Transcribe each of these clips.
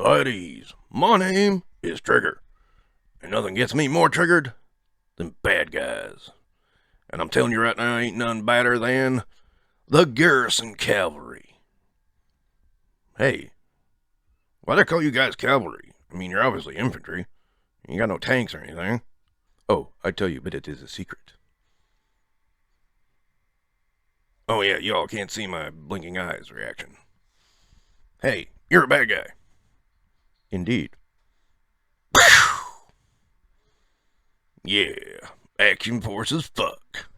At ease. My name is Trigger, and nothing gets me more triggered than bad guys. And I'm telling you right now, ain't none better than the Garrison Calvary. Hey, why they call you guys cavalry? I mean, you're obviously infantry. You got no tanks or anything. Oh, I tell you, but it is a secret. Oh yeah, y'all can't see my blinking eyes reaction. Hey, you're a bad guy. Indeed. Yeah, action force as fuck.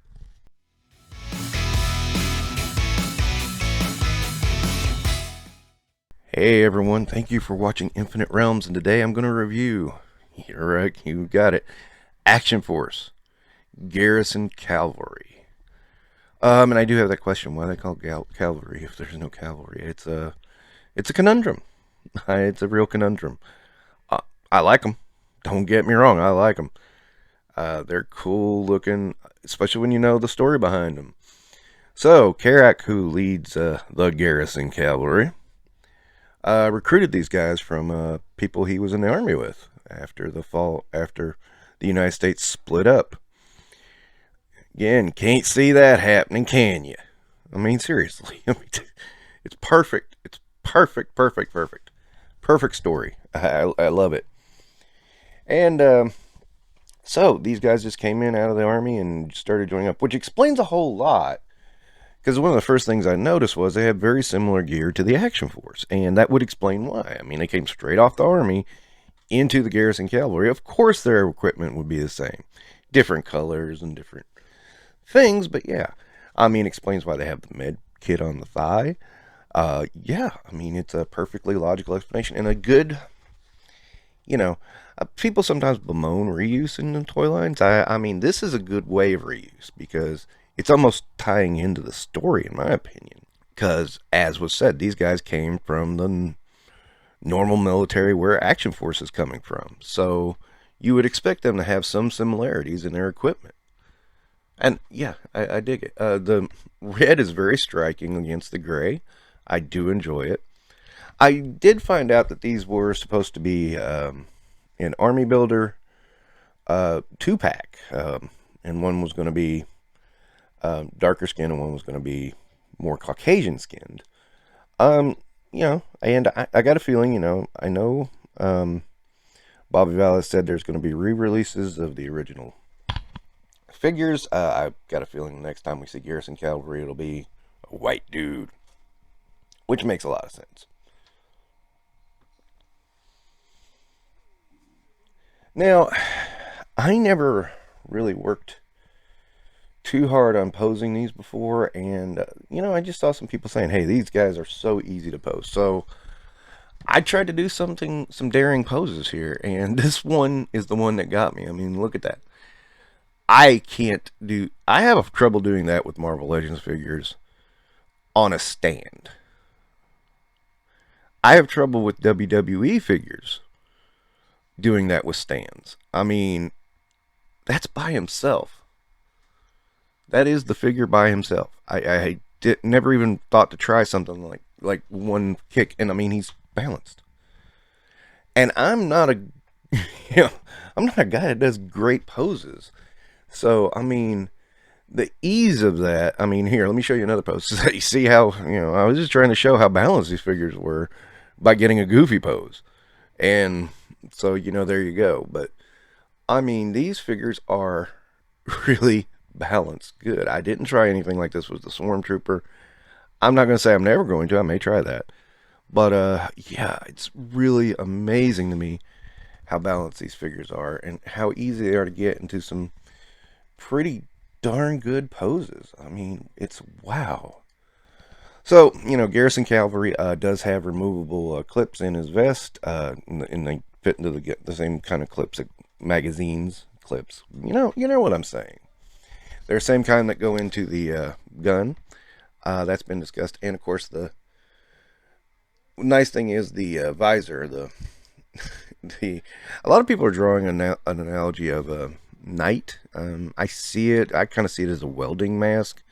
Hey everyone, thank you for watching Infinite Realms, and today I'm going to review, you're right, you got it, Action Force, Garrison Calvary. And I do have that question, why they call cavalry if there's no cavalry? It's a conundrum. It's a real conundrum. I like them. Don't get me wrong, I like them. They're cool looking, especially when you know the story behind them. So, Karak, who leads the Garrison Calvary, recruited these guys from people he was in the army with after the United States split up. Again, can't see that happening, can you? I mean, seriously. It's perfect. It's perfect. Perfect story. I love it. And so these guys just came in out of the army and started joining up, which explains a whole lot. Because one of the first things I noticed was they had very similar gear to the Action Force, and that would explain why. I mean, they came straight off the army into the Garrison Cavalry. Of course, their equipment would be the same, different colors and different things, but yeah, I mean, explains why they have the med kit on the thigh. Yeah, I mean, it's a perfectly logical explanation and a good, people sometimes bemoan reuse in the toy lines. I mean, this is a good way of reuse because it's almost tying into the story, in my opinion. Because, as was said, these guys came from the normal military where Action Force is coming from. So, you would expect them to have some similarities in their equipment. And, yeah, I dig it. The red is very striking against the gray. I do enjoy it. I did find out that these were supposed to be an Army Builder 2-pack. And one was going to be darker skin and one was going to be more Caucasian skinned. And I got a feeling, I know Bobby Valaverse said there's going to be re-releases of the original figures. I've got a feeling the next time we see Garrison Calvary, it'll be a white dude, which makes a lot of sense. Now, I never really worked too hard on posing these before, and I just saw some people saying, hey, these guys are so easy to pose. So I tried to do some daring poses here, and this one is the one that got me. I mean, look at that. I have trouble doing that with Marvel Legends figures on a stand. I have trouble with WWE figures doing that with stands. I mean, that's by himself. That is the figure by himself. I never even thought to try something like one kick, and I mean, he's balanced. And I'm not a I'm not a guy that does great poses. So, I mean, the ease of that, I mean, here, let me show you another pose. So you see how, I was just trying to show how balanced these figures were by getting a goofy pose. And so, there you go. But, I mean, these figures are really balanced good. I didn't try anything like this with the Stormtrooper. I'm not going to say I'm never going to. I may try that. But, yeah, it's really amazing to me how balanced these figures are and how easy they are to get into some pretty darn good poses. I mean, it's wow. So, Garrison Calvary does have removable clips in his vest, and they fit into the same kind of clips that magazines clips. You know what I'm saying. They're the same kind that go into the gun. That's been discussed. And, of course, the nice thing is the visor. A lot of people are drawing an analogy of a knight. I kind of see it as a welding mask,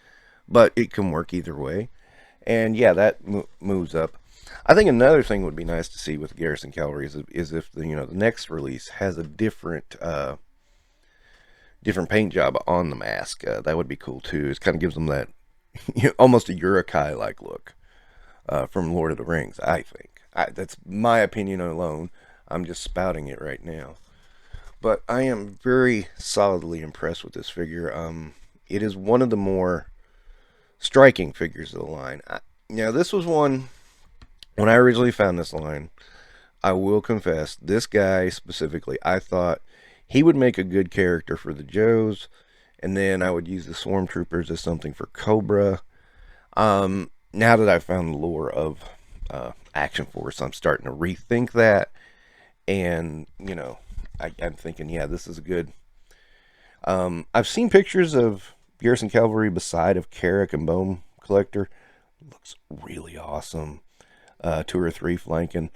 but it can work either way. And, yeah, that moves up. I think another thing would be nice to see with Garrison Calvary is if the the next release has a different paint job on the mask. That would be cool too. It kind of gives them that almost a Uruk-hai like look from Lord of the Rings. I think that's my opinion alone. I'm just spouting it right now, but I am very solidly impressed with this figure. It is one of the more striking figures of the line. Now, this was one when I originally found this line. I will confess, this guy specifically, I thought he would make a good character for the Joes, and then I would use the Swarm Troopers as something for Cobra. Now that I've found the lore of Action Force, I'm starting to rethink that, and I'm thinking, yeah, this is a good. I've seen pictures of Garrison Cavalry beside of Carrick and Bone Collector. Looks really awesome. 2 or 3 flanking.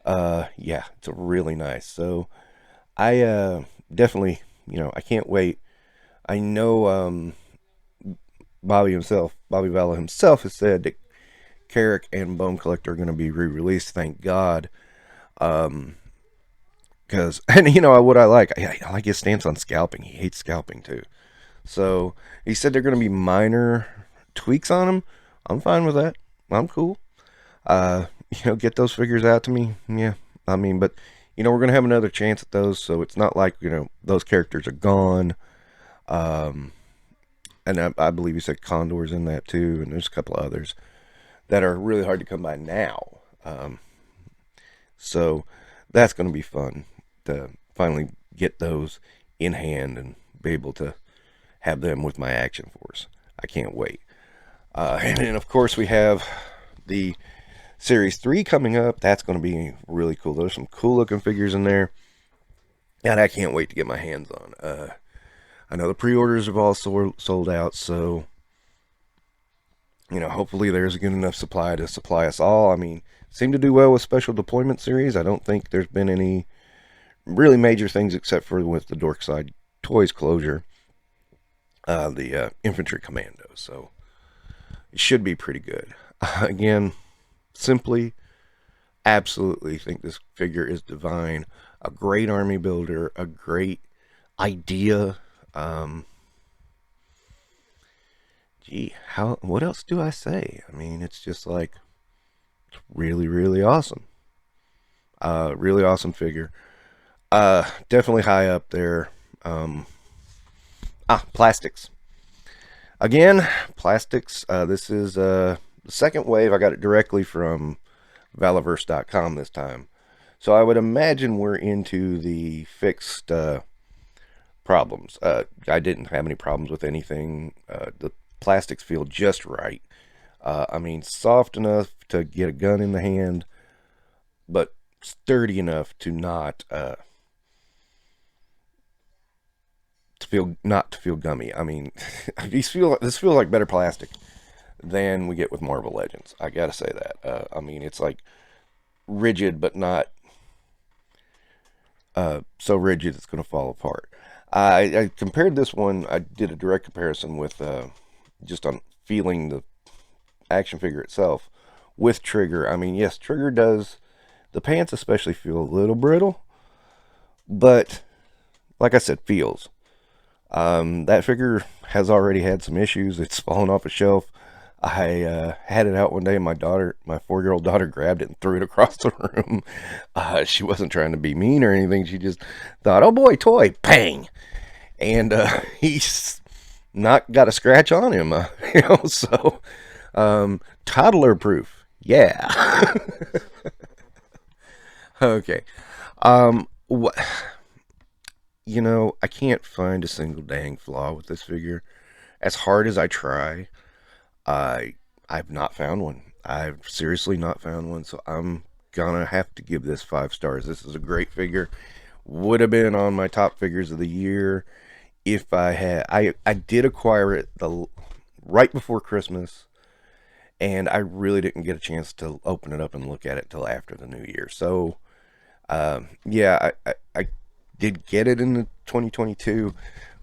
Yeah, it's really nice. So I definitely, I can't wait. I know Bobby Vala himself has said that Carrick and Bone Collector are going to be re-released. Thank God. Because, and what I like his stance on scalping. He hates scalping too. So he said they're going to be minor tweaks on him. I'm fine with that. I'm cool. Get those figures out to me. Yeah, I mean, but we're going to have another chance at those, so it's not like those characters are gone. And I believe you said Condor's in that too, and there's a couple of others that are really hard to come by now. So that's going to be fun to finally get those in hand and be able to have them with my Action Force. I can't wait. And then, of course, we have the Series 3 coming up. That's going to be really cool. There's some cool looking figures in there, and I can't wait to get my hands on. I know the pre-orders have all sold out, so hopefully there's a good enough supply to supply us all. I mean, seem to do well with Special Deployment Series. I don't think there's been any really major things except for with the Dorkside Toys closure, the Infantry Commando. So it should be pretty good. Again, simply, absolutely think this figure is divine. A great army builder, a great idea. What else do I say? I mean, it's just like, it's really, really awesome. Really awesome figure. Definitely high up there. Plastics. Again, plastics. This is the second wave. I got it directly from Valaverse.com this time. So I would imagine we're into the fixed problems. I didn't have any problems with anything. The plastics feel just right. I mean, soft enough to get a gun in the hand, but sturdy enough to not to feel gummy. I mean, this feels like better plastic than we get with Marvel Legends. I gotta say that. I mean, it's like rigid, but not so rigid it's gonna fall apart. I compared this one. I did a direct comparison with just on feeling the action figure itself with Trigger. I mean, yes, Trigger does. The pants especially feel a little brittle, but like I said, feels. That figure has already had some issues. It's fallen off a shelf. I had it out one day, and my 4-year-old daughter grabbed it and threw it across the room. She wasn't trying to be mean or anything. She just thought, "Oh boy, toy, bang!" And he's not got a scratch on him, So toddler proof, yeah. Okay. What? I can't find a single dang flaw with this figure. As hard as I try, I've not found one. I've seriously not found one, so I'm gonna have to give this 5 stars. This is a great figure. Would have been on my top figures of the year if I had. I did acquire it right before Christmas, and I really didn't get a chance to open it up and look at it till after the new year. So, yeah, I did get it in 2022,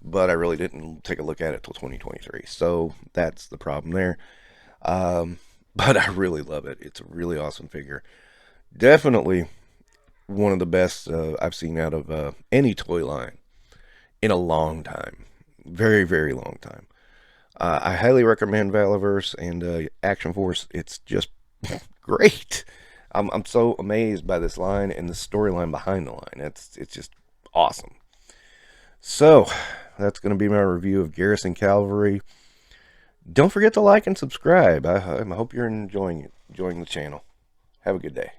but I really didn't take a look at it till 2023. So that's the problem there. but I really love it. It's a really awesome figure. Definitely one of the best I've seen out of any toy line in a long time. Very, very long time. I highly recommend Valaverse and Action Force. It's just great. I'm so amazed by this line and the storyline behind the line. It's just awesome. So that's going to be my review of Garrison Calvary. Don't forget to like and subscribe. I hope you're enjoying the channel. Have a good day.